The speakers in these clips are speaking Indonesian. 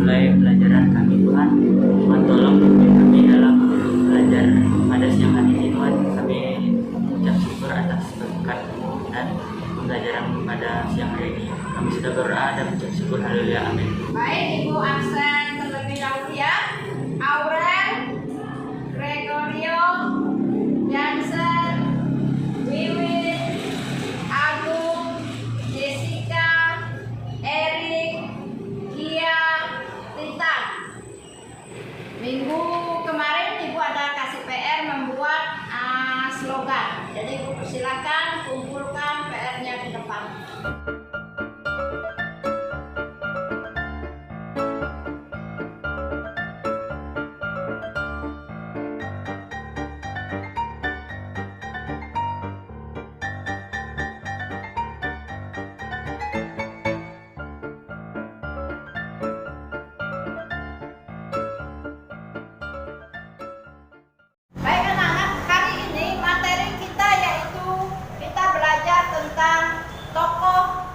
mulai pelajaran kami Tuhan. Tuhan tolong pimpin kami dalam belajar pada siang hari ini Tuhan. Kami ucap syukur atas berkat dan pembelajaran pada siang hari ini. Kami sudah berdoa dan ucap syukur. Haleluya, amin. Baik, Ibu absen terlebih dahulu ya. Aurel, Gregorio, Jansen, Wiwin, Agung, Jessica, Erik, Gia, Rita. Minggu kemarin Ibu ada kasih PR membuat slogan. Jadi Ibu persilakan kumpulkan PR-nya di depan. Baik anak-anak, hari ini materi kita yaitu kita belajar tentang tokoh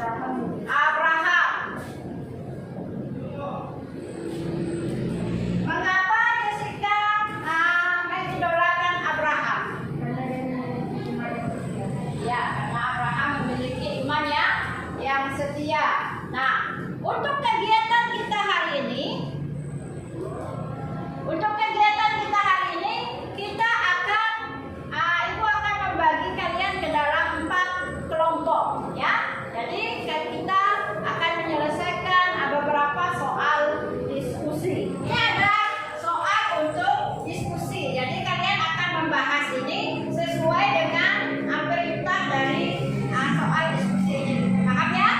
Abraham. Mengapa Jessica mengidolakan Abraham? Ya, karena Abraham memiliki iman yang setia. Nah, untuk kegiatan kita hari ini, kita akan, Ibu akan membagi kalian ke dalam 4 kelompok, ya. Jadi kita akan menyelesaikan beberapa soal diskusi. Ini ada soal untuk diskusi. Jadi kalian akan membahas ini sesuai dengan perintah dari soal diskusi ini. Paham ya?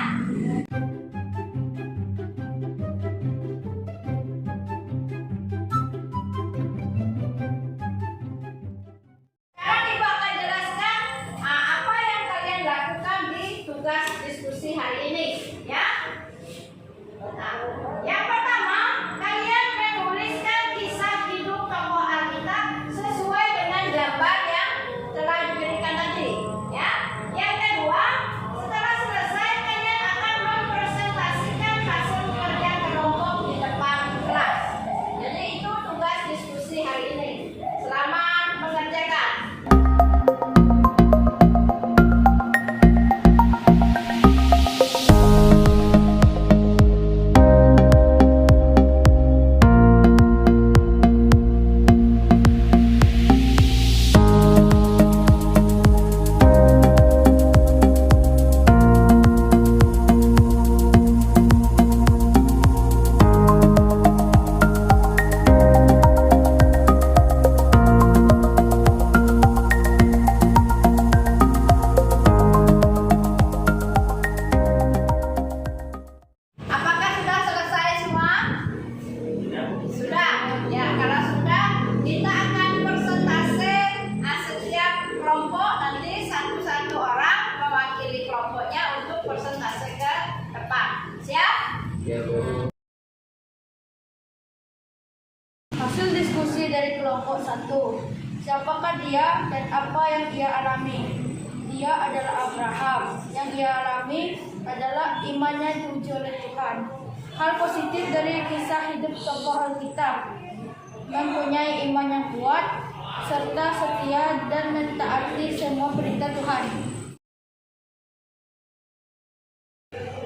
Sekarang Ibu akan jelaskan apa yang kalian lakukan di tugas diskusi hari ini, ya. Nah, yang pertama, kalian menuliskan kisah hidup tokoh Alkitab sesuai dengan gambar yang telah diberikan tadi, ya. Yang kedua, setelah selesai kalian akan mempresentasikan hasil kerja kelompok di depan kelas. Jadi itu tugas diskusi hari ini. Selamat mengerjakan. Apakah sudah selesai semua? Sudah. Ya, kalau sudah, kita akan persentase setiap kelompok, nanti satu-satu orang mewakili kelompoknya untuk persentase ke depan. Siap? Hasil diskusi dari kelompok 1. Siapakah dia dan apa yang ia alami? Dia adalah Abraham. Yang ia alami adalah imannya diuji oleh Tuhan. Hal positif dari kisah hidup tokoh Alkitab: mempunyai iman yang kuat, serta setia dan mentaati semua perintah Tuhan.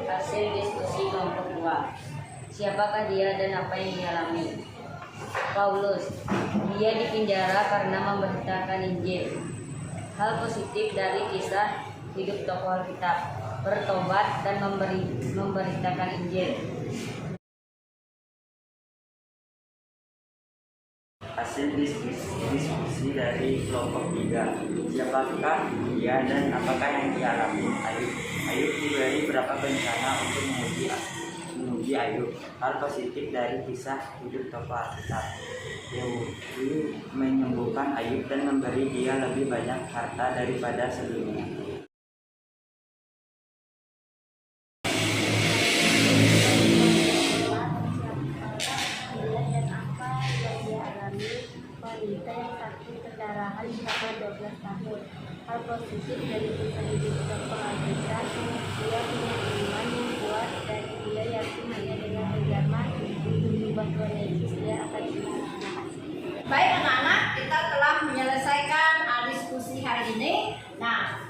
Hasil diskusi kelompok 2. Siapakah dia dan apa yang dialami? Paulus. Dia dipenjara karena memberitakan Injil. Hal positif dari kisah hidup tokoh Alkitab: bertobat dan memberitakan Injil. Hasil diskusi dari kelompok 3. Siapakah dia dan apakah yang dialami? Ayub diberi berapa bencana untuk menguji Ayub. Hal positif dari kisah hidup tokoh Alkitab: Yehudi menyembuhkan Ayub dan memberi dia lebih banyak harta daripada sebelumnya. Wanita yang sakit pendarahan selama 12 tahun. Hal positif dari kisah hidup tokoh Alkitab: dia punya iman yang kuat dan dia yakin hanya dengan berjalan untuk mengubah Tuhan Yesus dia akan hidup. Baik anak-anak, kita telah menyelesaikan diskusi hari ini. Nah,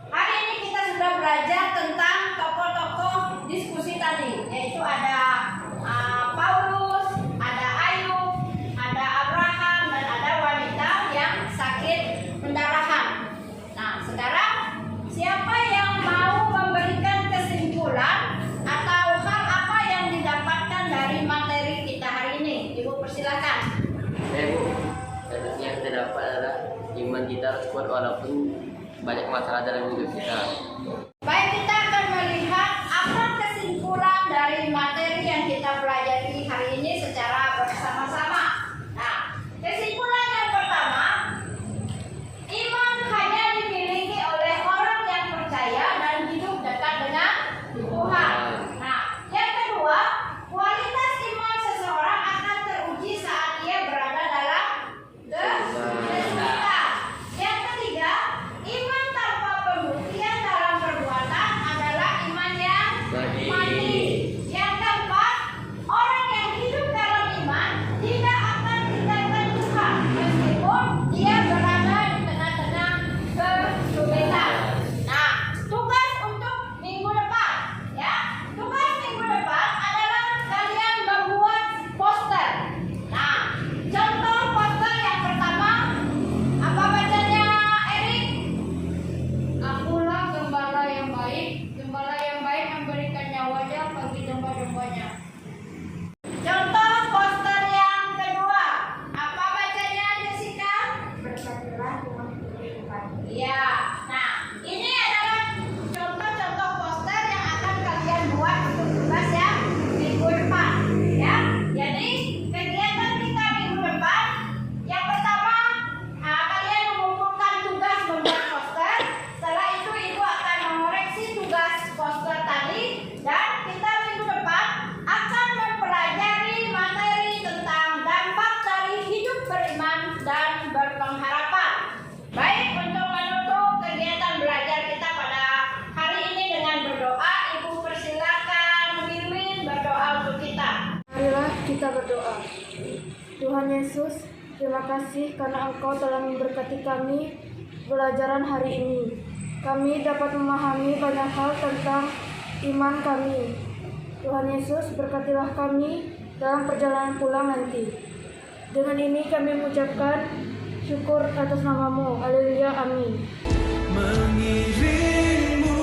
hari ini kita sudah belajar tentang tokoh-tokoh diskusi tadi, yaitu ada Paulus, ada Ayub, ada Abraham, dan ada wanita yang sakit pendarahan. Nah, sekarang siapa yang mau memberikan kesimpulan atau hal apa yang didapatkan dari materi kita hari ini? Ibu persilakan. Bu, yang kita dapat adalah iman kita harus kuat walaupun banyak masalah dalam hidup kita. Baik, kita akan melihat apa kesimpulan dari materi yang kita pelajari hari ini secara bersama-sama. Nah, kesimpulan yang pertama, iman hanya dimiliki oleh orang yang percaya dan hidup dekat dengan Tuhan. Nah, yang kedua, kualitas iman seseorang akan teruji saat ia berada dalam kesulitan. Yang ketiga, iman tanpa pembuktian dalam perbuatan Tuhan Yesus, terima kasih karena Engkau telah memberkati kami pelajaran hari ini. Kami dapat memahami banyak hal tentang iman kami. Tuhan Yesus, berkatilah kami dalam perjalanan pulang nanti. Dengan ini kami mengucapkan syukur atas nama-Mu. Haleluya, amin. Mengiringmu